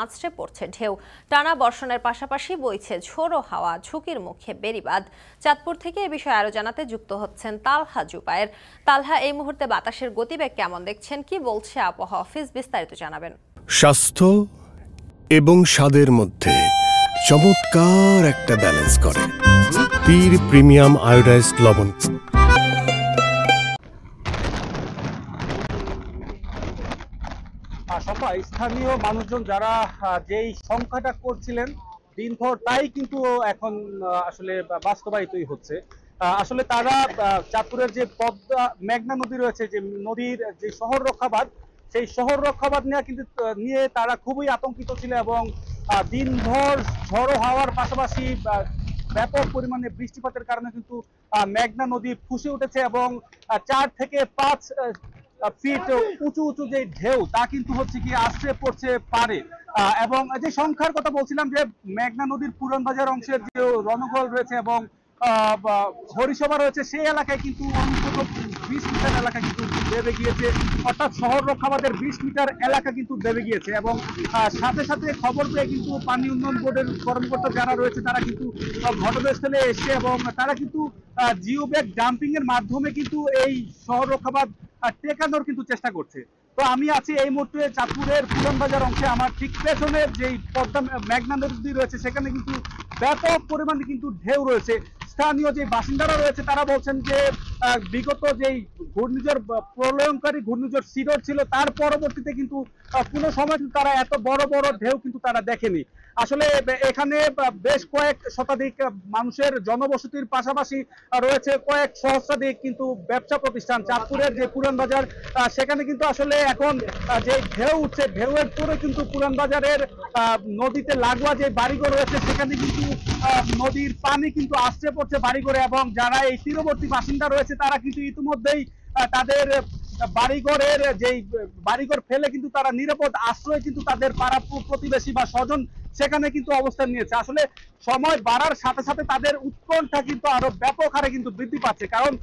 আছড়ে পড়ছে ঢেউ। টানা বর্ষণের পাশাপাশি বইছে ঝোড়ো হাওয়া, ঝুঁকির মুখে বেড়িবাঁধ। চাঁদপুর থেকে এ বিষয়ে আরো জানাতে যুক্ত হচ্ছেন তালহা জুবায়ের। তালহা, এই মুহূর্তে বাতাসের গতিবেগ কেমন দেখছেন, কি বলছে আবহাওয়া অফিস, বিস্তারিত জানাবেন। স্বাস্থ্য এবং স্বাদের মধ্যে চমৎকার একটা ব্যালেন্স করে পীর প্রিমিয়াম আয়োডাইজড লবণ। স্থানীয় মানুষজন যারা যেই সংখ্যাটা করছিলেন দিনভর, তাই কিন্তু এখন আসলে বাস্তবায়িতই হচ্ছে। আসলে তারা চাঁদপুরের যে পদ্মা মেঘনা নদী রয়েছে, যে নদীর যে শহর রক্ষাবাদ, সেই শহর রক্ষাবাদ নিয়ে তারা খুবই আতঙ্কিত ছিল এবং দিনভর ঝড়ো হাওয়ার পাশাপাশি ব্যাপক পরিমাণে বৃষ্টিপাতের কারণে কিন্তু মেঘনা নদী ফুঁসে উঠেছে এবং 4 থেকে 5 ফিট উঁচু উঁচু যে ঢেউ, তা কিন্তু হচ্ছে কি আশ্রয় পড়ছে পারে। এবং যে সংখ্যার কথা বলছিলাম, যে মেঘনা নদীর পুরান বাজার অংশের যে রণগোল রয়েছে এবং হরিসভা রয়েছে, সেই এলাকায় কিন্তু অন্তত 20 মিটার এলাকা কিন্তু দেবে গিয়েছে, অর্থাৎ শহর রক্ষাবাদের 20 মিটার এলাকা কিন্তু দেবে গিয়েছে। এবং সাথে সাথে খবর পেয়ে কিন্তু পানি উন্নয়ন বোর্ডের কর্মকর্তা যারা রয়েছে, তারা কিন্তু ঘটনাস্থলে এসে এবং তারা কিন্তু জিও ব্যাগ ডাম্পিং এর মাধ্যমে কিন্তু এই শহর রক্ষাবাদ টেকানোর কিন্তু চেষ্টা করছে। তো আমি আছি এই মুহূর্তে চাঁদপুরের পুরান বাজার অংশে। আমার ঠিক পেছনের যেই পদ্মা মেঘনা নদী রয়েছে, সেখানে কিন্তু ব্যাপক পরিমাণে কিন্তু ঢেউ রয়েছে। স্থানীয় যে বাসিন্দারা রয়েছে, তারা বলছেন যে বিগত যেই ঘূর্ণিঝড়, প্রলয়ঙ্কারী ঘূর্ণিঝড় সিডর ছিল, তার পরবর্তীতে কিন্তু কোনো সময় তারা এত বড় বড় ঢেউ কিন্তু তারা দেখেনি। আসলে এখানে বেশ কয়েক শতাধিক মানুষের জনবসতির পাশাপাশি রয়েছে কয়েক সহস্রাধিক কিন্তু ব্যবসা প্রতিষ্ঠান। চাঁদপুরের যে পুরান বাজার, সেখানে কিন্তু আসলে এখন যে ঢেউ উঠছে, ঢেউয়ের পরে কিন্তু পুরান বাজারের নদীতে লাগোয়া যে বাড়িঘর রয়েছে, সেখানে কিন্তু নদীর পানি কিন্তু আশ্রে পড়ছে বাড়িঘরে। এবং যারা এই তীরবর্তী বাসিন্দা রয়েছে, তারা কিন্তু ইতিমধ্যেই তাদের বাড়িঘরের যেই বাড়িঘর ফেলে কিন্তু তারা নিরাপদ আশ্রয় কিন্তু তাদের পাড়া প্রতিবেশী বা স্বজন সেখানে কিন্তু অবস্থান নিয়েছে। আসলে সময় বাড়ার সাথে সাথে তাদের উৎকণ্ঠা কিন্তু আরো ব্যাপক হারে কিন্তু বৃদ্ধি পাচ্ছে, কারণ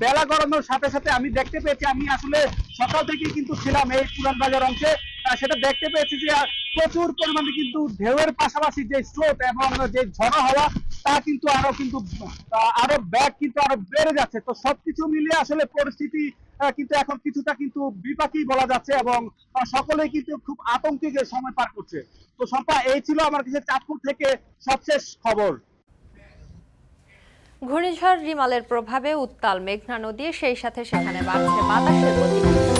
বেলা গড়ানোর সাথে সাথে আমি দেখতে পেয়েছি, আমি আসলে সকাল থেকেই কিন্তু ছিলাম এই পুরান বাজার অংশে, সেটা দেখতে পেয়েছি যে প্রচুর পরিমাণে কিন্তু ঢেউয়ের পাশাপাশি যে স্রোত এবং যে ঝড়ো হাওয়া, তা কিন্তু আরো ব্যাগ কিন্তু আরো বেড়ে যাচ্ছে। তো সবকিছু মিলিয়ে আসলে পরিস্থিতি কিন্তু এখন কিছুটা কিন্তু বিপাকী বলা যাচ্ছে এবং সকলেই কিন্তু খুব আতঙ্কে সময় পার করছে। তো সম্পা, এই ছিল আমার কাছে চাঁদপুর থেকে সবশেষ খবর। ঘূর্ণিঝড় রিমালের প্রভাবে উত্তাল মেঘনা নদী, সেই সাথে সেখানে বাড়ছে বাতাসের গতি।